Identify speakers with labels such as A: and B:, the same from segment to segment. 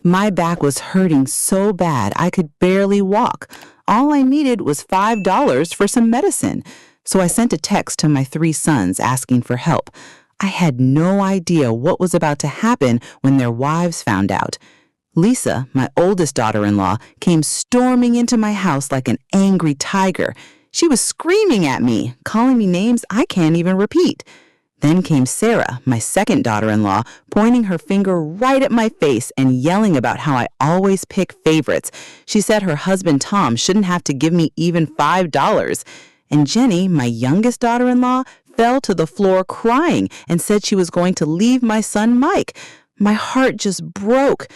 A: My back was hurting so bad I could barely walk. All I needed was $5 for some medicine. So I sent a text to my 3 sons asking for help. I had no idea what was about to happen when their wives found out. Lisa, my oldest daughter-in-law, came storming into my house like an angry tiger. She was screaming at me, calling me names I can't even repeat. Then came Sarah, my second daughter-in-law, pointing her finger right at my face and yelling about how I always pick favorites. She said her husband Tom shouldn't have to give me even $5. And Jenny, my youngest daughter-in-law, fell to the floor crying and said she was going to leave my son Mike. My heart just broke.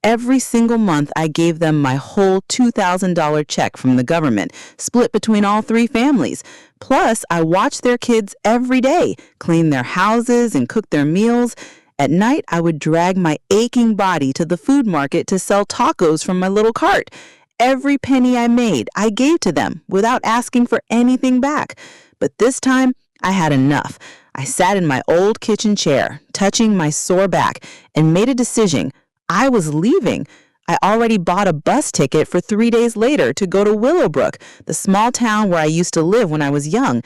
A: Every single month, I gave them my whole $2,000 check from the government, split between all 3 families. Plus, I watched their kids every day, clean their houses and cook their meals. At night, I would drag my aching body to the food market to sell tacos from my little cart. Every penny I made, I gave to them without asking for anything back. But this time, I had enough. I sat in my old kitchen chair, touching my sore back, and made a decision. I was leaving. I already bought a bus ticket for 3 days later to go to Willowbrook, the small town where I used to live when I was young.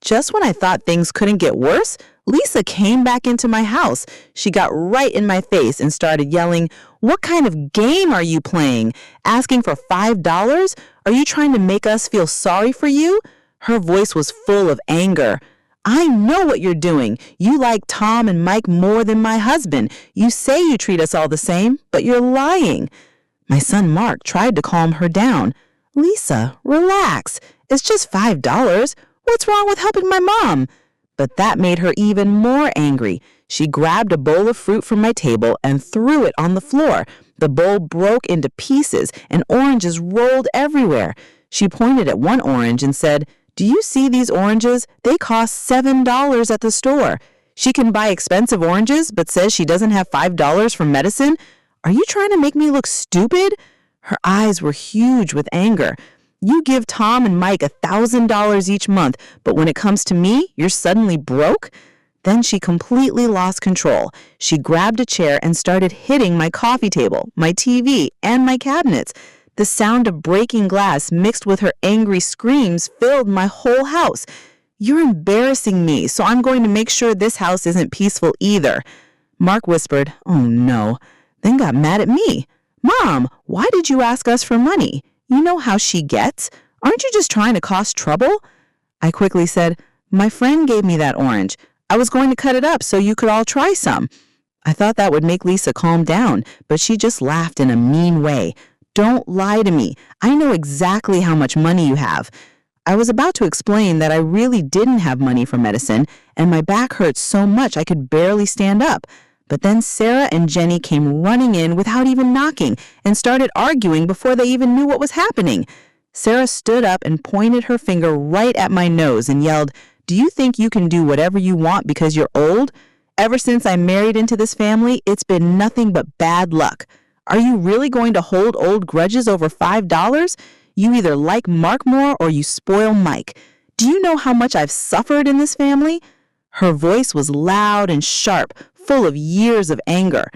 A: Just when I thought things couldn't get worse, Lisa came back into my house. She got right in my face and started yelling, "What kind of game are you playing? Asking for $5? Are you trying to make us feel sorry for you?" Her voice was full of anger. "I know what you're doing. You like Tom and Mike more than my husband. You say you treat us all the same, but you're lying." My son Mark tried to calm her down. "Lisa, relax. It's just $5. What's wrong with helping my mom?" But that made her even more angry. She grabbed a bowl of fruit from my table and threw it on the floor. The bowl broke into pieces and oranges rolled everywhere. She pointed at one orange and said, "Do you see these oranges? They cost $7 at the store." She can buy expensive oranges, but says she doesn't have $5 for medicine? Are you trying to make me look stupid? Her eyes were huge with anger. You give Tom and Mike $1,000 each month, but when it comes to me, you're suddenly broke? Then she completely lost control. She grabbed a chair and started hitting my coffee table, my TV, and my cabinets. The sound of breaking glass mixed with her angry screams filled my whole house. "You're embarrassing me, so I'm going to make sure this house isn't peaceful either." Mark whispered, "Oh no," then got mad at me. "Mom, why did you ask us for money? You know how she gets. Aren't you just trying to cause trouble?" I quickly said, "My friend gave me that orange. I was going to cut it up so you could all try some." I thought that would make Lisa calm down, but she just laughed in a mean way. "Don't lie to me. I know exactly how much money you have." I was about to explain that I really didn't have money for medicine, and my back hurt so much I could barely stand up. But then Sarah and Jenny came running in without even knocking and started arguing before they even knew what was happening. Sarah stood up and pointed her finger right at my nose and yelled, "Do you think you can do whatever you want because you're old? Ever since I married into this family, it's been nothing but bad luck. Are you really going to hold old grudges over $5? You either like Mark more or you spoil Mike. Do you know how much I've suffered in this family?" Her voice was loud and sharp, full of years of anger.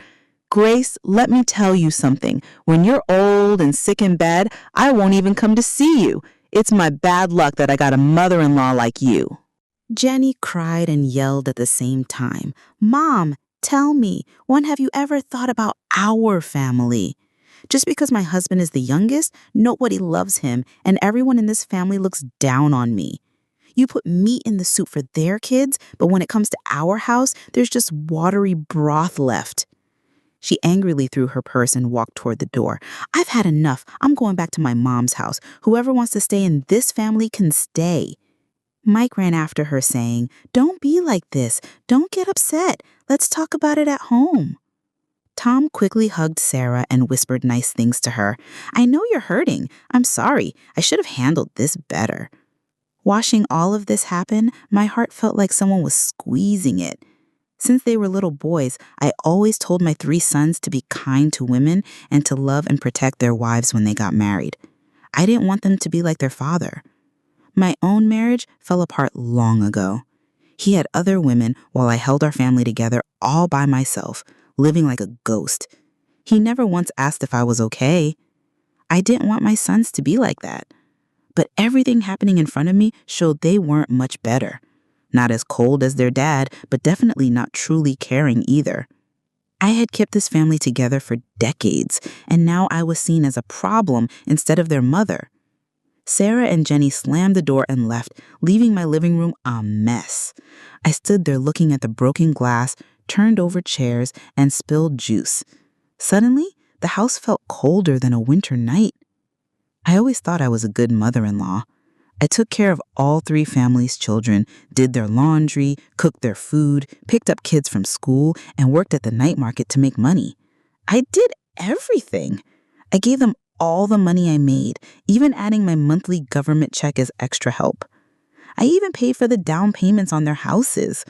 A: "Grace, let me tell you something. When you're old and sick in bed, I won't even come to see you. It's my bad luck that I got a mother-in-law like you." Jenny cried and yelled at the same time. "Mom, tell me, when have you ever thought about our family? Just because my husband is the youngest, nobody loves him, and everyone in this family looks down on me. You put meat in the soup for their kids, but when it comes to our house, there's just watery broth left." She angrily threw her purse and walked toward the door. "I've had enough. I'm going back to my mom's house. Whoever wants to stay in this family can stay." Mike ran after her saying, "Don't be like this. Don't get upset. Let's talk about it at home." Tom quickly hugged Sarah and whispered nice things to her. "I know you're hurting. I'm sorry. I should have handled this better." Watching all of this happen, my heart felt like someone was squeezing it. Since they were little boys, I always told my 3 sons to be kind to women and to love and protect their wives when they got married. I didn't want them to be like their father. My own marriage fell apart long ago. He had other women while I held our family together all by myself, living like a ghost. He never once asked if I was okay. I didn't want my sons to be like that. But everything happening in front of me showed they weren't much better. Not as cold as their dad, but definitely not truly caring either. I had kept this family together for decades, and now I was seen as a problem instead of their mother. Sarah and Jenny slammed the door and left, leaving my living room a mess. I stood there looking at the broken glass, turned over chairs, and spilled juice. Suddenly, the house felt colder than a winter night. I always thought I was a good mother-in-law. I took care of all three families' children, did their laundry, cooked their food, picked up kids from school, and worked at the night market to make money. I did everything. I gave them all the money I made, even adding my monthly government check as extra help. I even paid for the down payments on their houses.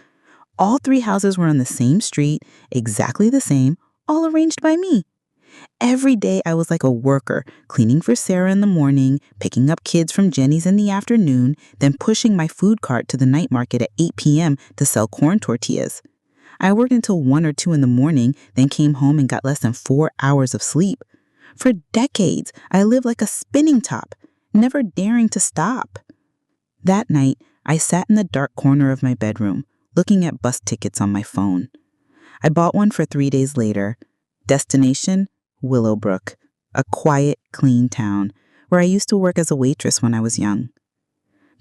A: All three houses were on the same street, exactly the same, all arranged by me. Every day I was like a worker, cleaning for Sarah in the morning, picking up kids from Jenny's in the afternoon, then pushing my food cart to the night market at 8 p.m. to sell corn tortillas. I worked until 1 or 2 in the morning, then came home and got less than 4 hours of sleep. For decades, I lived like a spinning top, never daring to stop. That night, I sat in the dark corner of my bedroom, looking at bus tickets on my phone. I bought one for 3 days later. Destination, Willowbrook, a quiet, clean town where I used to work as a waitress when I was young.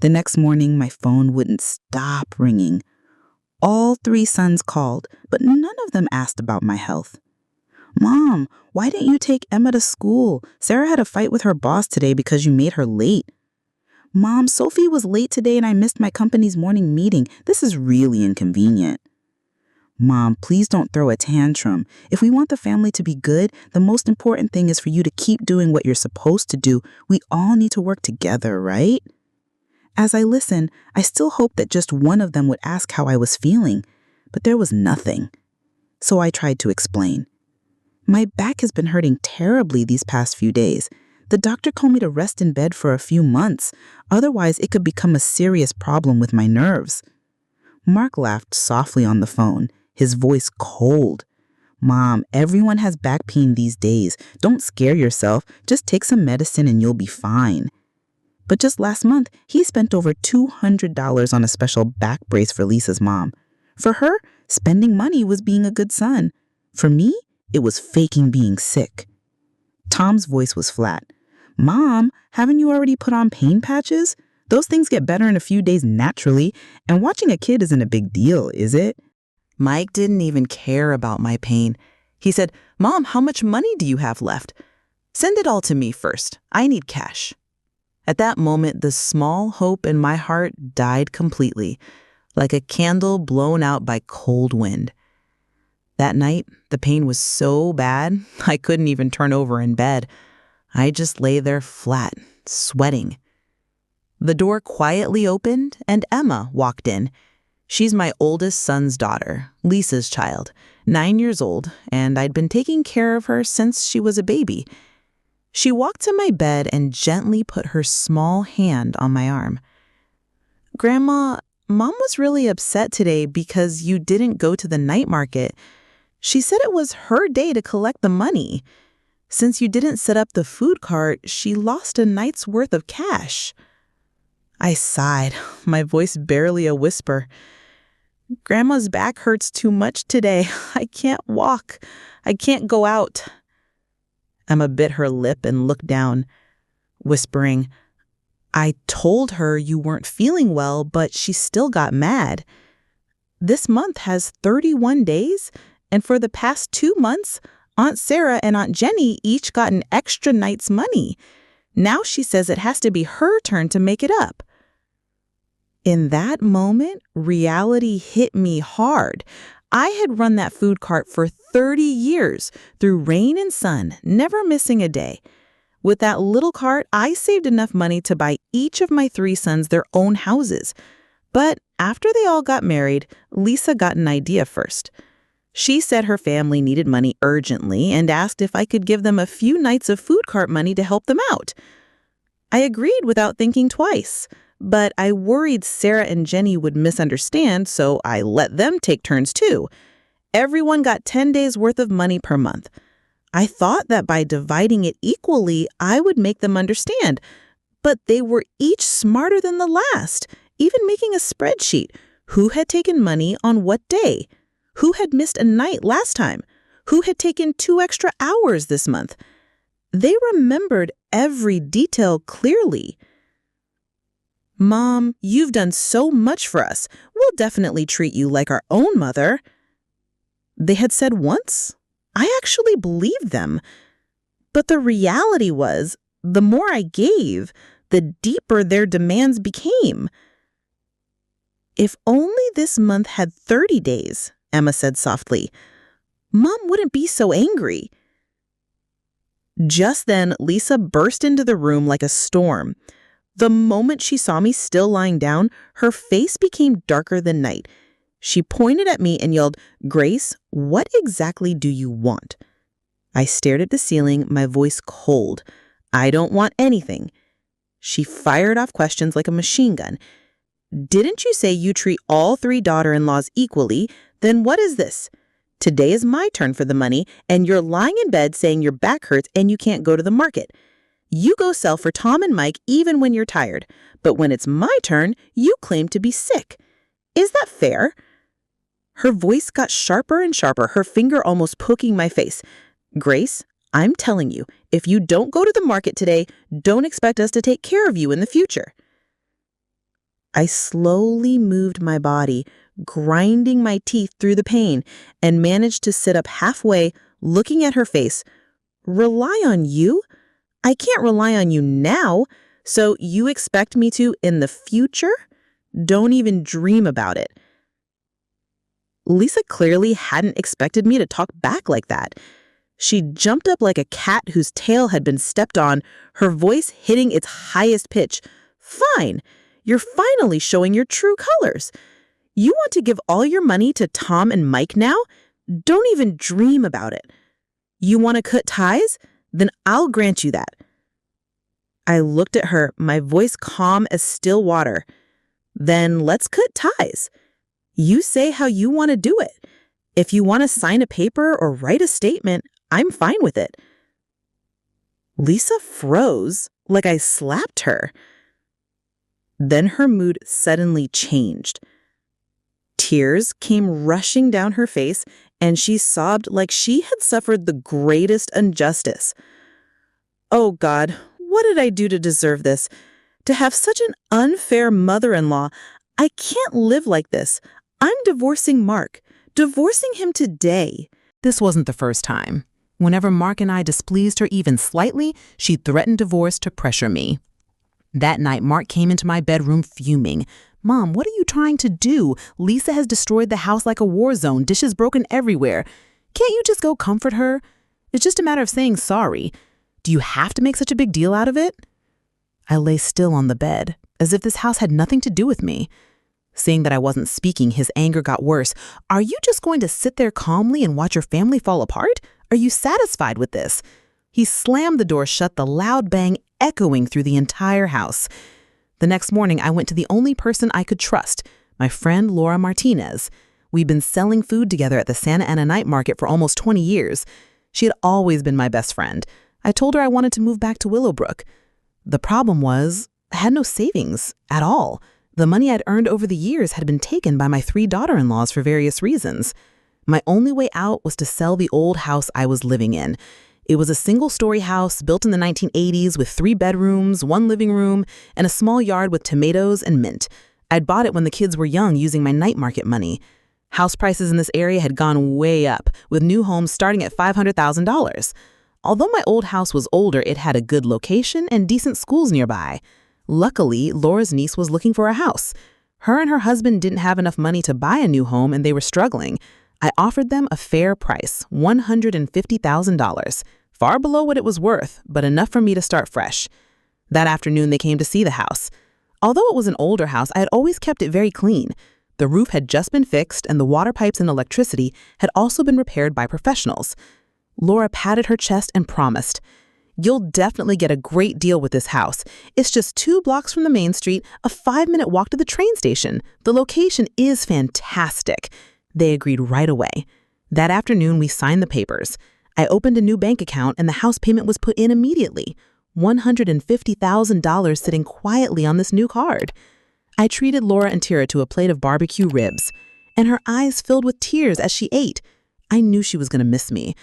A: The next morning, my phone wouldn't stop ringing. All three sons called, but none of them asked about my health. "Mom, why didn't you take Emma to school? Sarah had a fight with her boss today because you made her late." "Mom, Sophie was late today and I missed my company's morning meeting. This is really inconvenient." "Mom, please don't throw a tantrum. If we want the family to be good, the most important thing is for you to keep doing what you're supposed to do. We all need to work together, right?" As I listened, I still hoped that just one of them would ask how I was feeling, but there was nothing. So I tried to explain. "My back has been hurting terribly these past few days. The doctor told me to rest in bed for a few months. Otherwise, it could become a serious problem with my nerves." Mark laughed softly on the phone, his voice cold. "Mom, everyone has back pain these days. Don't scare yourself. Just take some medicine and you'll be fine." But just last month, he spent over $200 on a special back brace for Lisa's mom. For her, spending money was being a good son. For me, it was faking being sick. Tom's voice was flat. "Mom, haven't you already put on pain patches? Those things get better in a few days naturally, and watching a kid isn't a big deal, is it?" Mike didn't even care about my pain. He said, "Mom, how much money do you have left? Send it all to me first. I need cash." At that moment, the small hope in my heart died completely, like a candle blown out by cold wind. That night, the pain was so bad, I couldn't even turn over in bed. I just lay there flat, sweating. The door quietly opened, and Emma walked in. She's my oldest son's daughter, Lisa's child, 9 years old, and I'd been taking care of her since she was a baby. She walked to my bed and gently put her small hand on my arm. "Grandma, Mom was really upset today because you didn't go to the night market. She said it was her day to collect the money. Since you didn't set up the food cart, she lost a night's worth of cash." I sighed, my voice barely a whisper. "Grandma's back hurts too much today. I can't walk. I can't go out." Emma bit her lip and looked down, whispering, "I told her you weren't feeling well, but she still got mad. This month has 31 days, and for the past 2 months, Aunt Sarah and Aunt Jenny each got an extra night's money. Now she says it has to be her turn to make it up." In that moment, reality hit me hard. I had run that food cart for 30 years, through rain and sun, never missing a day. With that little cart, I saved enough money to buy each of my 3 sons their own houses. But after they all got married, Lisa got an idea first. She said her family needed money urgently and asked if I could give them a few nights of food cart money to help them out. I agreed without thinking twice. But I worried Sarah and Jenny would misunderstand, so I let them take turns too. Everyone got 10 days worth of money per month.
B: I thought that by dividing it equally, I would make them understand. But they were each smarter than the last, even making a spreadsheet. Who had taken money on what day? Who had missed a night last time? Who had taken 2 extra hours this month? They remembered every detail clearly. "Mom, you've done so much for us. We'll definitely treat you like our own mother." They had said once. I actually believed them. But the reality was, the more I gave, the deeper their demands became. "If only this month had 30 days, Emma said softly, Mom wouldn't be so angry. Just then, Lisa burst into the room like a storm. The moment she saw me still lying down, her face became darker than night. She pointed at me and yelled, "Grace, what exactly do you want?" I stared at the ceiling, my voice cold. "I don't want anything." She fired off questions like a machine gun. "Didn't you say you treat all 3 daughter-in-laws equally? Then what is this? Today is my turn for the money, and you're lying in bed saying your back hurts and you can't go to the market. You go sell for Tom and Mike even when you're tired, but when it's my turn, you claim to be sick. Is that fair?" Her voice got sharper and sharper, her finger almost poking my face. "Grace, I'm telling you, if you don't go to the market today, don't expect us to take care of you in the future." I slowly moved my body, grinding my teeth through the pain, and managed to sit up halfway, looking at her face. "Rely on you? I can't rely on you now, so you expect me to in the future? Don't even dream about it." Lisa clearly hadn't expected me to talk back like that. She jumped up like a cat whose tail had been stepped on, her voice hitting its highest pitch. "Fine. You're finally showing your true colors. You want to give all your money to Tom and Mike now? Don't even dream about it. You want to cut ties? Then I'll grant you that." I looked at her, my voice calm as still water. "Then let's cut ties. You say how you want to do it. If you want to sign a paper or write a statement, I'm fine with it." Lisa froze, like I slapped her. Then her mood suddenly changed. Tears came rushing down her face, and she sobbed like she had suffered the greatest injustice. "Oh God, what did I do to deserve this? To have such an unfair mother-in-law. I can't live like this. I'm divorcing Mark. Divorcing him today."
A: This wasn't the first time. Whenever Mark and I displeased her even slightly, she threatened divorce to pressure me. That night, Mark came into my bedroom fuming. "Mom, what are you trying to do? Lisa has destroyed the house like a war zone, dishes broken everywhere. Can't you just go comfort her? It's just a matter of saying sorry. Do you have to make such a big deal out of it?" I lay still on the bed, as if this house had nothing to do with me. Seeing that I wasn't speaking, his anger got worse. "Are you just going to sit there calmly and watch your family fall apart? Are you satisfied with this?" He slammed the door shut, the loud bang echoing through the entire house. The next morning, I went to the only person I could trust, my friend Laura Martinez. We'd been selling food together at the Santa Ana night market for almost 20 years. She had always been my best friend. I told her I wanted to move back to Willowbrook. The problem was, I had no savings at all. The money I'd earned over the years had been taken by my 3 daughter-in-laws for various reasons. My only way out was to sell the old house I was living in. It was a single-story house built in the 1980s with 3 bedrooms, 1 living room, and a small yard with tomatoes and mint. I'd bought it when the kids were young using my night market money. House prices in this area had gone way up, with new homes starting at $500,000. Although my old house was older, it had a good location and decent schools nearby. Luckily, Laura's niece was looking for a house. Her and her husband didn't have enough money to buy a new home, and they were struggling. I offered them a fair price, $150,000, far below what it was worth, but enough for me to start fresh. That afternoon, they came to see the house. Although it was an older house, I had always kept it very clean. The roof had just been fixed, and the water pipes and electricity had also been repaired by professionals. Laura patted her chest and promised, "You'll definitely get a great deal with this house. It's just 2 blocks from the main street, a 5-minute walk to the train station. The location is fantastic." They agreed right away. That afternoon, we signed the papers.
B: I opened a new bank account and the house payment was put in immediately. $150,000 sitting quietly on this new card. I treated Laura and Tira to a plate of barbecue ribs, and her eyes filled with tears as she ate. I knew she was going to miss me.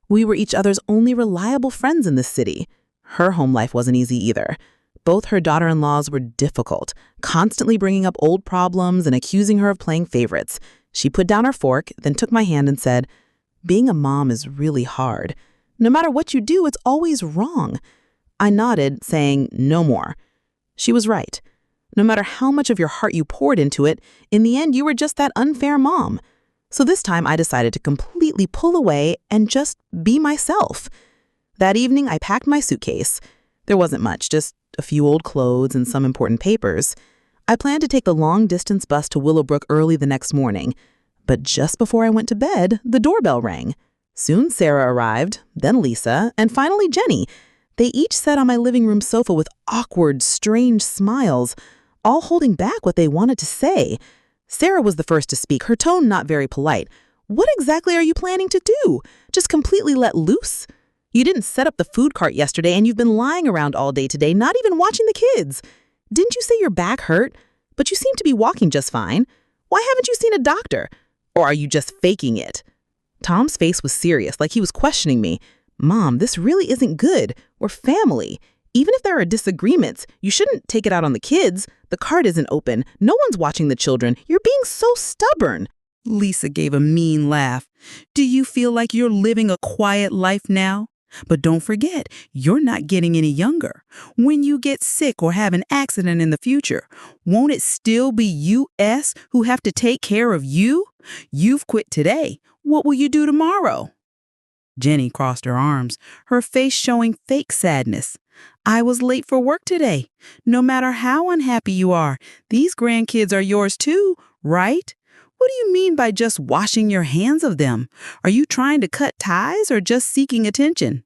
B: We were each other's only reliable friends in this city. Her home life wasn't easy either. Both her daughter-in-laws were difficult, constantly bringing up old problems and accusing her of playing favorites. She put down her fork, then took my hand and said, "Being a mom is really hard. No matter what you do, it's always wrong." I nodded, saying, "No more." She was right. No matter how much of your heart you poured into it, in the end you were just that unfair mom. So this time I decided to completely pull away and just be myself. That evening I packed my suitcase. There wasn't much, just a few old clothes and some important papers. I planned to take the long-distance bus to Willowbrook early the next morning. But just before I went to bed, the doorbell rang. Soon Sarah arrived, then Lisa, and finally Jenny. They each sat on my living room sofa with awkward, strange smiles, all holding back what they wanted to say. Sarah was the first to speak, her tone not very polite. "What exactly are you planning to do? Just completely let loose? You didn't set up the food cart yesterday and you've been lying around all day today, not even watching the kids. Didn't you say your back hurt? But you seem to be walking just fine. Why haven't you seen a doctor? Or are you just faking it?" Tom's face was serious, like he was questioning me. "Mom, this really isn't good. We're family. Even if there are disagreements, you shouldn't take it out on the kids. The cart isn't open. No one's watching the children. You're being so stubborn."
A: Lisa gave a mean laugh. "Do you feel like you're living a quiet life now? But don't forget, you're not getting any younger. When you get sick or have an accident in the future, won't it still be us who have to take care of you? You've quit today. What will you do tomorrow?" Jenny crossed her arms, her face showing fake sadness. "I was late for work today. No matter how unhappy you are, these grandkids are yours too, right? What do you mean by just washing your hands of them? Are you trying to cut ties or just seeking attention?"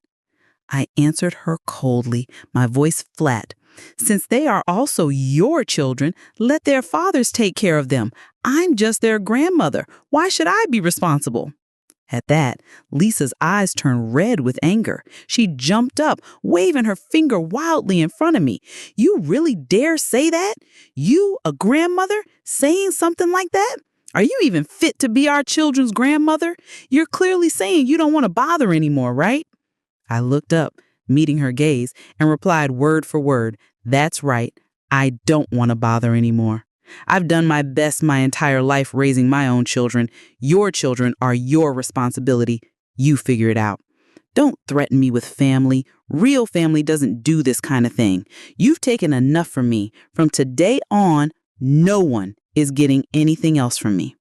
A: I answered her coldly, my voice flat. "Since they are also your children, let their fathers take care of them. I'm just their grandmother. Why should I be responsible?" At that, Lisa's eyes turned red with anger. She jumped up, waving her finger wildly in front of me. "You really dare say that? You, a grandmother, saying something like that? Are you even fit to be our children's grandmother? You're clearly saying you don't want to bother anymore, right?" I looked up, meeting her gaze, and replied word for word, "That's right. I don't want to bother anymore. I've done my best my entire life raising my own children. Your children are your responsibility. You figure it out. Don't threaten me with family. Real family doesn't do this kind of thing. You've taken enough from me. From today on, no one is getting anything else from me."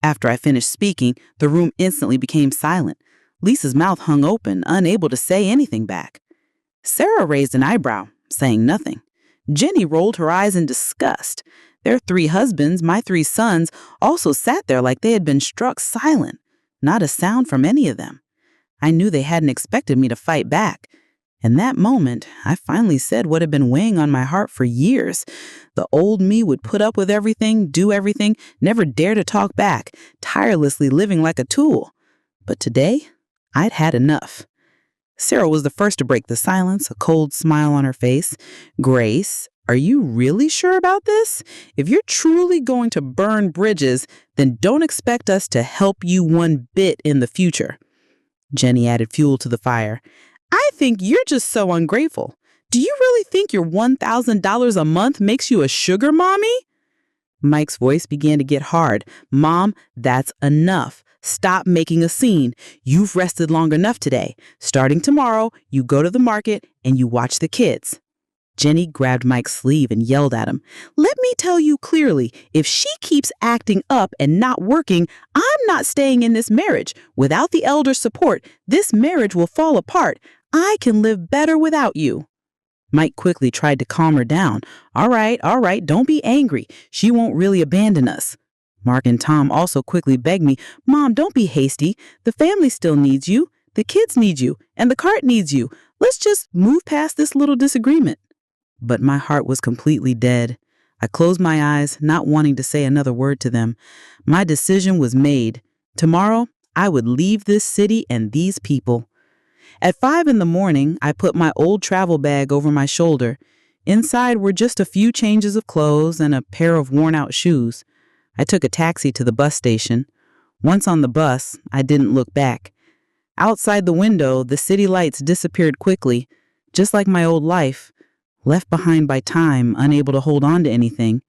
A: After I finished speaking, the room instantly became silent. Lisa's mouth hung open, unable to say anything back. Sarah raised an eyebrow, saying nothing. Jenny rolled her eyes in disgust. Their 3 husbands, my 3 sons, also sat there like they had been struck silent. Not a sound from any of them. I knew they hadn't expected me to fight back. In that moment, I finally said what had been weighing on my heart for years. The old me would put up with everything, do everything, never dare to talk back, tirelessly living like a tool. But today, I'd had enough. Sarah was the first to break the silence, a cold smile on her face. "Grace, are you really sure about this? If you're truly going to burn bridges, then don't expect us to help you one bit in the future." Jenny added fuel to the fire. "I think you're just so ungrateful. Do you really think your $1,000 a month makes you a sugar mommy?" Mike's voice began to get hard. "Mom, that's enough. Stop making a scene. You've rested long enough today. Starting tomorrow, you go to the market and you watch the kids." Jenny grabbed Mike's sleeve and yelled at him. "Let me tell you clearly, if she keeps acting up and not working, I'm not staying in this marriage. Without the elder's support, this marriage will fall apart. I can live better without you." Mike quickly tried to calm her down. All right, don't be angry. She won't really abandon us." Mark and Tom also quickly begged me, "Mom, don't be hasty. The family still needs you. The kids need you. And the cart needs you. Let's just move past this little disagreement." But my heart was completely dead. I closed my eyes, not wanting to say another word to them. My decision was made. Tomorrow, I would leave this city and these people. At 5 in the morning, I put my old travel bag over my shoulder. Inside were just a few changes of clothes and a pair of worn-out shoes. I took a taxi to the bus station. Once on the bus, I didn't look back. Outside the window, the city lights disappeared quickly, just like my old life, left behind by time, unable to hold on to anything.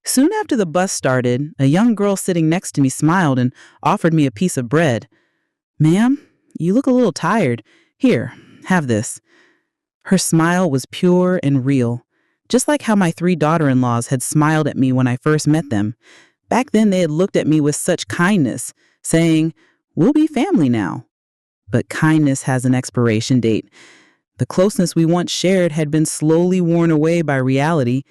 A: Soon after the bus started, a young girl sitting next to me smiled and offered me a piece of bread. "Ma'am, you look a little tired. Here, have this." Her smile was pure and real, just like how my 3 daughter-in-laws had smiled at me when I first met them. Back then, they had looked at me with such kindness, saying, "We'll be family now." But kindness has an expiration date. The closeness we once shared had been slowly worn away by reality.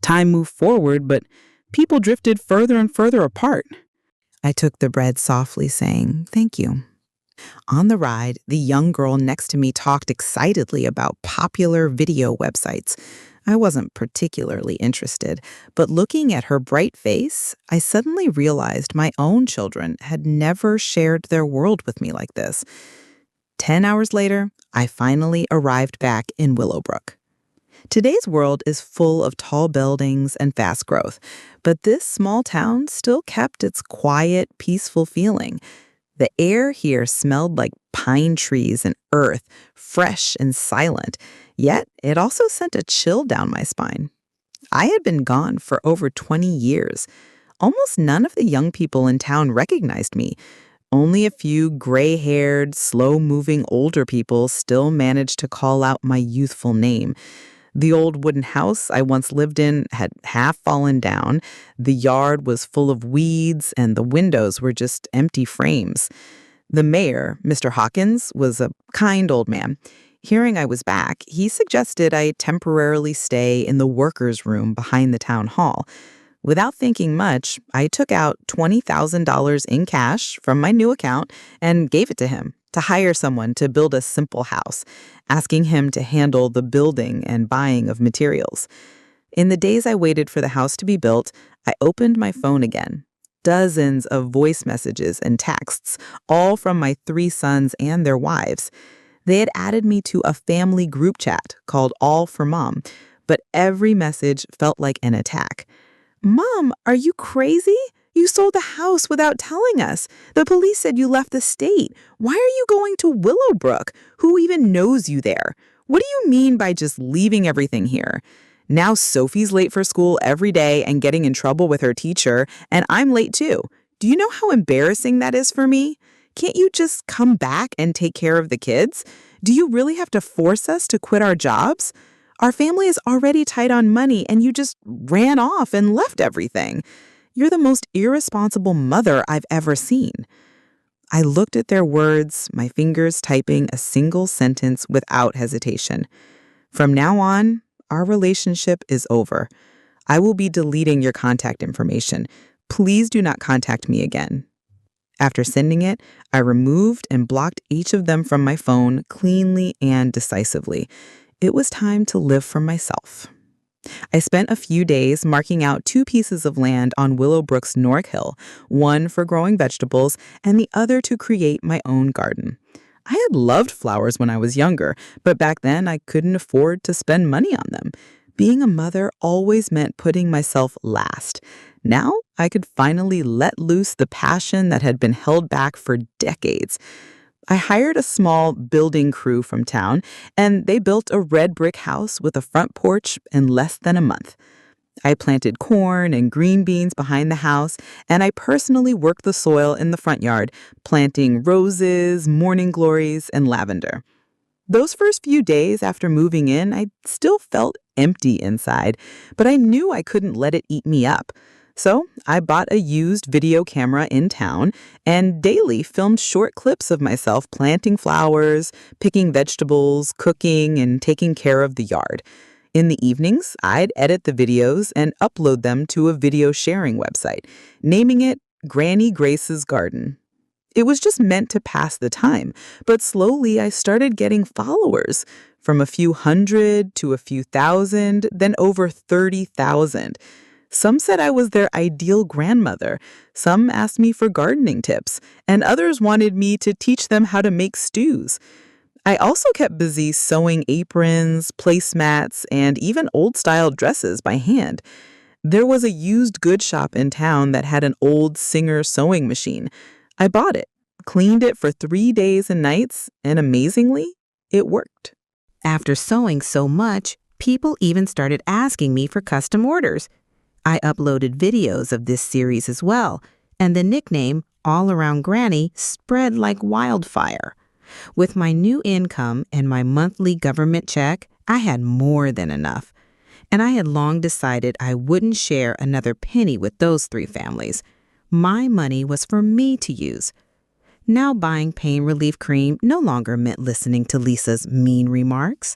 A: Time moved forward, but people drifted further and further apart.
B: I took the bread softly, saying, "Thank you." On the ride, the young girl next to me talked excitedly about popular video websites. I wasn't particularly interested, but looking at her bright face, I suddenly realized my own children had never shared their world with me like this. 10 hours later, I finally arrived back in Willowbrook. Today's world is full of tall buildings and fast growth, but this small town still kept its quiet, peaceful feeling. The air here smelled like pine trees and earth, fresh and silent, yet it also sent a chill down my spine. I had been gone for over 20 years. Almost none of the young people in town recognized me. Only a few gray-haired, slow-moving older people still managed to call out my youthful name. The old wooden house I once lived in had half fallen down. The yard was full of weeds, and the windows were just empty frames. The mayor, Mr. Hawkins, was a kind old man. Hearing I was back, he suggested I temporarily stay in the workers' room behind the town hall. Without thinking much, I took out $20,000 in cash from my new account and gave it to him to hire someone to build a simple house, asking him to handle the building and buying of materials. In the days I waited for the house to be built, I opened my phone again. Dozens of voice messages and texts, all from my 3 sons and their wives. They had added me to a family group chat called All for Mom, but every message felt like an attack. "Mom, are you crazy? You sold the house without telling us. The police said you left the state. Why are you going to Willowbrook? Who even knows you there? What do you mean by just leaving everything here? Now Sophie's late for school every day and getting in trouble with her teacher, and I'm late too. Do you know how embarrassing that is for me? Can't you just come back and take care of the kids? Do you really have to force us to quit our jobs? Our family is already tight on money, and you just ran off and left everything. You're the most irresponsible mother I've ever seen." I looked at their words, my fingers typing a single sentence without hesitation. "From now on, our relationship is over. I will be deleting your contact information. Please do not contact me again." After sending it, I removed and blocked each of them from my phone cleanly and decisively. It was time to live for myself. I spent a few days marking out 2 pieces of land on Willowbrook's North Hill, one for growing vegetables and the other to create my own garden. I had loved flowers when I was younger, but back then I couldn't afford to spend money on them. Being a mother always meant putting myself last. Now I could finally let loose the passion that had been held back for decades. I hired a small building crew from town, and they built a red brick house with a front porch in less than a month. I planted corn and green beans behind the house, and I personally worked the soil in the front yard, planting roses, morning glories, and lavender. Those first few days after moving in, I still felt empty inside, but I knew I couldn't let it eat me up. So I bought a used video camera in town and daily filmed short clips of myself planting flowers, picking vegetables, cooking, and taking care of the yard. In the evenings, I'd edit the videos and upload them to a video sharing website, naming it Granny Grace's Garden. It was just meant to pass the time, but slowly I started getting followers, from a few hundred to a few thousand, then over 30,000. Some said I was their ideal grandmother. Some asked me for gardening tips, and others wanted me to teach them how to make stews. I also kept busy sewing aprons, placemats, and even old-style dresses by hand. There was a used goods shop in town that had an old Singer sewing machine. I bought it, cleaned it for 3 days and nights, and amazingly, it worked.
A: After sewing so much, people even started asking me for custom orders. I uploaded videos of this series as well, and the nickname All Around Granny spread like wildfire. With my new income and my monthly government check, I had more than enough. And I had long decided I wouldn't share another penny with those three families. My money was for me to use. Now buying pain relief cream no longer meant listening to Lisa's mean remarks.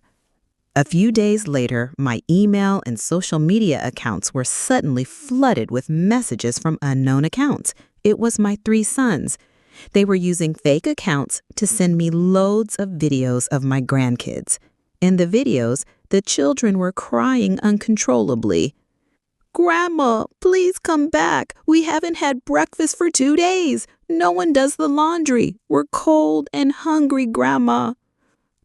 A: A few days later, my email and social media accounts were suddenly flooded with messages from unknown accounts. It was my three sons. They were using fake accounts to send me loads of videos of my grandkids. In the videos, the children were crying uncontrollably. "Grandma, please come back. We haven't had breakfast for 2 days. No one does the laundry. We're cold and hungry, Grandma.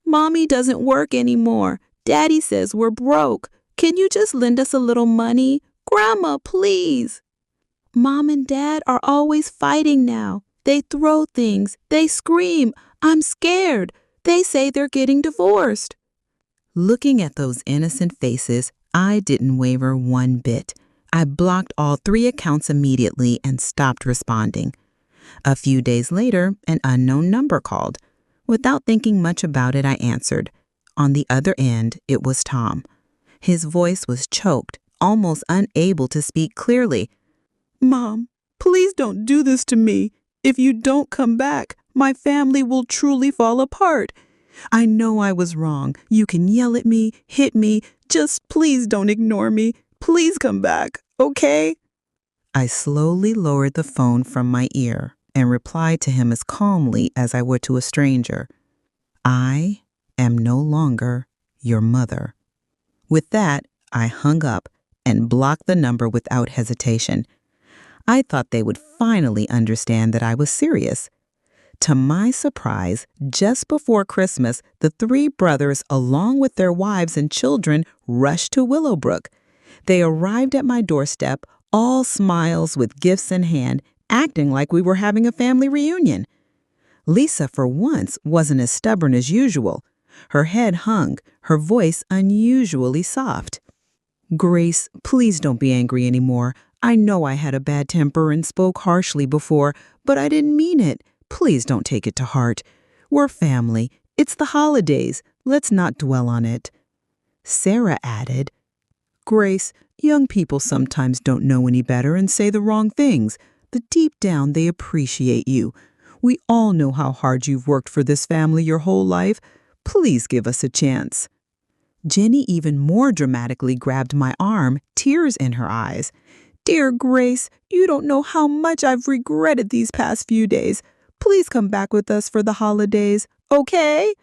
A: Mommy doesn't work anymore. Daddy says we're broke. Can you just lend us a little money? Grandma, please." Mom and Dad are always fighting now. They throw things. They scream. I'm scared. They say they're getting divorced. Looking at those innocent faces, I didn't waver one bit. I blocked all three accounts immediately and stopped responding. A few days later, an unknown number called. Without thinking much about it, I answered. On the other end, it was Tom. His voice was choked, almost unable to speak clearly. "Mom, please don't do this to me. If you don't come back, my family will truly fall apart. I know I was wrong. You can yell at me, hit me. Just please don't ignore me. Please come back, okay?" I slowly lowered the phone from my ear and replied to him as calmly as I would to a stranger. "I am no longer your mother." With that, I hung up and blocked the number without hesitation. I thought they would finally understand that I was serious. To my surprise, just before Christmas, the three brothers, along with their wives and children, rushed to Willowbrook. They arrived at my doorstep, all smiles with gifts in hand, acting like we were having a family reunion. Lisa, for once, wasn't as stubborn as usual. Her head hung, her voice unusually soft. "Grace, please don't be angry anymore. I know I had a bad temper and spoke harshly before, but I didn't mean it. Please don't take it to heart. We're family. It's the holidays. Let's not dwell on it." Sarah added, "Grace, young people sometimes don't know any better and say the wrong things, but deep down they appreciate you. We all know how hard you've worked for this family your whole life. Please give us a chance." Jenny even more dramatically grabbed my arm, tears in her eyes. "Dear Grace, you don't know how much I've regretted these past few days. Please come back with us for the holidays, okay?"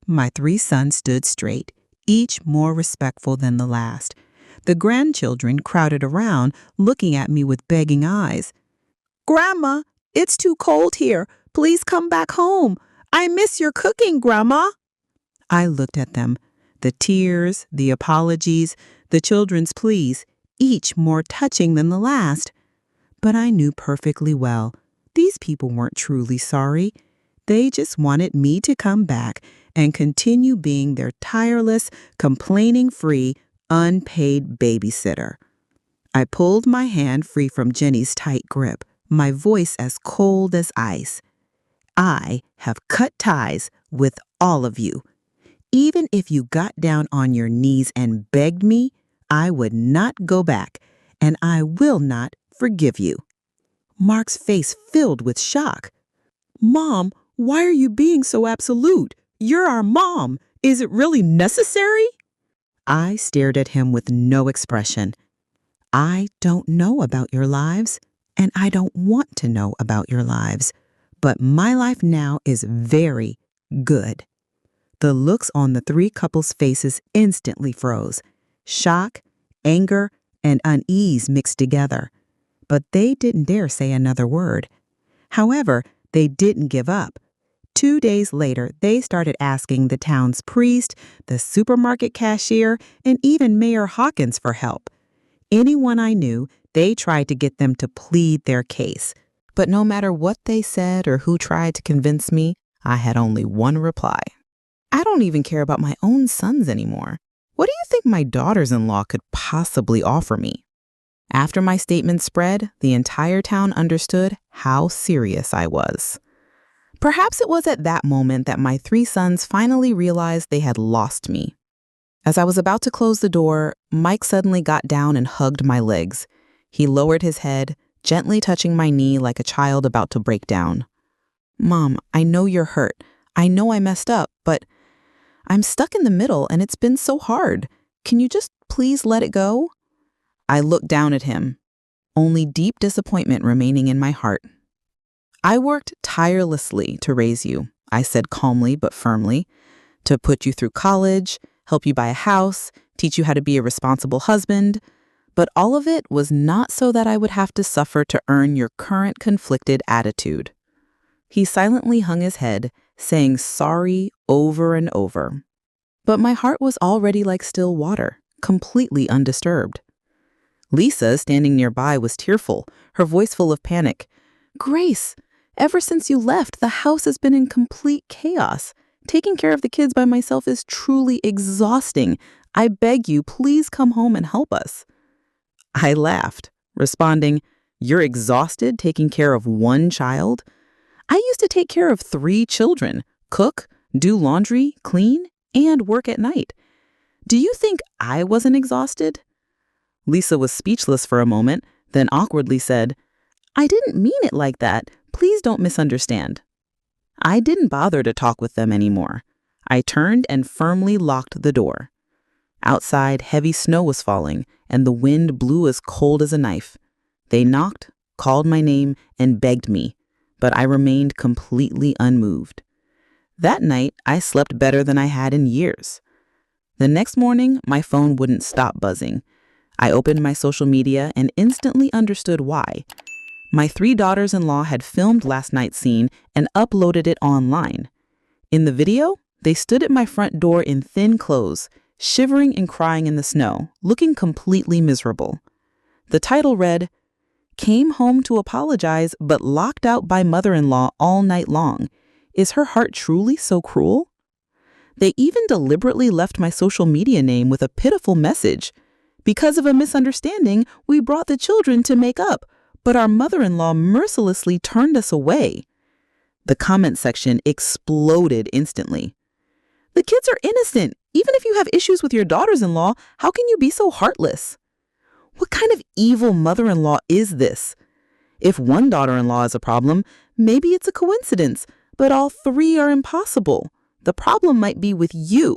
A: My three sons stood straight, each more respectful than the last. The grandchildren crowded around, looking at me with begging eyes. "Grandma, it's too cold here. Please come back home. I miss your cooking, Grandma." I looked at them. The tears, the apologies, the children's pleas, each more touching than the last. But I knew perfectly well, these people weren't truly sorry. They just wanted me to come back and continue being their tireless, complaining-free, unpaid babysitter. I pulled my hand free from Jenny's tight grip, my voice as cold as ice. "I have cut ties with all of you. Even if you got down on your knees and begged me, I would not go back, and I will not forgive you." Mark's face filled with shock. "Mom, why are you being so absolute? You're our mom. Is it really necessary?" I stared at him with no expression. "I don't know about your lives, and I don't want to know about your lives, but my life now is very good." The looks on the three couples' faces instantly froze. Shock, anger, and unease mixed together. But they didn't dare say another word. However, they didn't give up. 2 days later, they started asking the town's priest, the supermarket cashier, and even Mayor Hawkins for help. Anyone I knew, they tried to get them to plead their case. But no matter what they said or who tried to convince me, I had only one reply. I don't even care about my own sons anymore. What do you think my daughters-in-law could possibly offer me? After my statement spread, the entire town understood how serious I was. Perhaps it was at that moment that my 3 sons finally realized they had lost me. As I was about to close the door, Mike suddenly got down and hugged my legs. He lowered his head, gently touching my knee like a child about to break down. "Mom, I know you're hurt. I know I messed up, but I'm stuck in the middle and it's been so hard. Can you just please let it go?" I looked down at him, only deep disappointment remaining in my heart. "I worked tirelessly to raise you," I said calmly but firmly, "to put you through college, help you buy a house, teach you how to be a responsible husband. But all of it was not so that I would have to suffer to earn your current conflicted attitude." He silently hung his head, saying sorry over and over. But my heart was already like still water, completely undisturbed. Lisa, standing nearby, was tearful, her voice full of panic. "Grace, ever since you left, the house has been in complete chaos. Taking care of the kids by myself is truly exhausting. I beg you, please come home and help us." I laughed, responding, "You're exhausted taking care of one child? I used to take care of 3 children, cook, do laundry, clean, and work at night. Do you think I wasn't exhausted?" Lisa was speechless for a moment, then awkwardly said, "I didn't mean it like that. Please don't misunderstand." I didn't bother to talk with them anymore. I turned and firmly locked the door. Outside, heavy snow was falling, and the wind blew as cold as a knife. They knocked, called my name, and begged me, but I remained completely unmoved. That night, I slept better than I had in years. The next morning, my phone wouldn't stop buzzing. I opened my social media and instantly understood why. My 3 daughters-in-law had filmed last night's scene and uploaded it online. In the video, they stood at my front door in thin clothes, shivering and crying in the snow, looking completely miserable. The title read, "Came home to apologize but locked out by mother-in-law all night long. Is her heart truly so cruel?" They even deliberately left my social media name with a pitiful message. "Because of a misunderstanding, we brought the children to make up, but our mother-in-law mercilessly turned us away." The comment section exploded instantly. "The kids are innocent. Even if you have issues with your daughters-in-law, how can you be so heartless? What kind of evil mother-in-law is this? If one daughter-in-law is a problem, maybe it's a coincidence, but all 3 are impossible. The problem might be with you."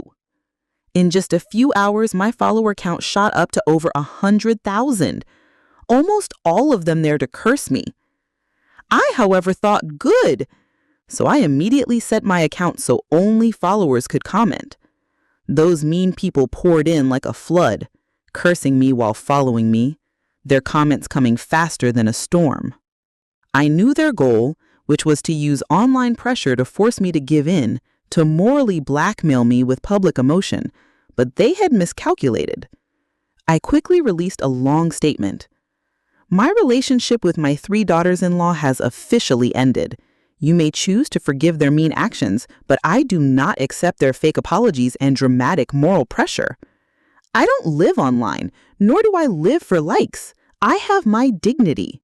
A: In just a few hours, my follower count shot up to over 100,000. Almost all of them there to curse me. I, however, thought good, so I immediately set my account so only followers could comment. Those mean people poured in like a flood, cursing me while following me, their comments coming faster than a storm. I knew their goal, which was to use online pressure to force me to give in, to morally blackmail me with public emotion, but they had miscalculated. I quickly released a long statement. "My relationship with my 3 daughters-in-law has officially ended. You may choose to forgive their mean actions, but I do not accept their fake apologies and dramatic moral pressure. I don't live online, nor do I live for likes. I have my dignity.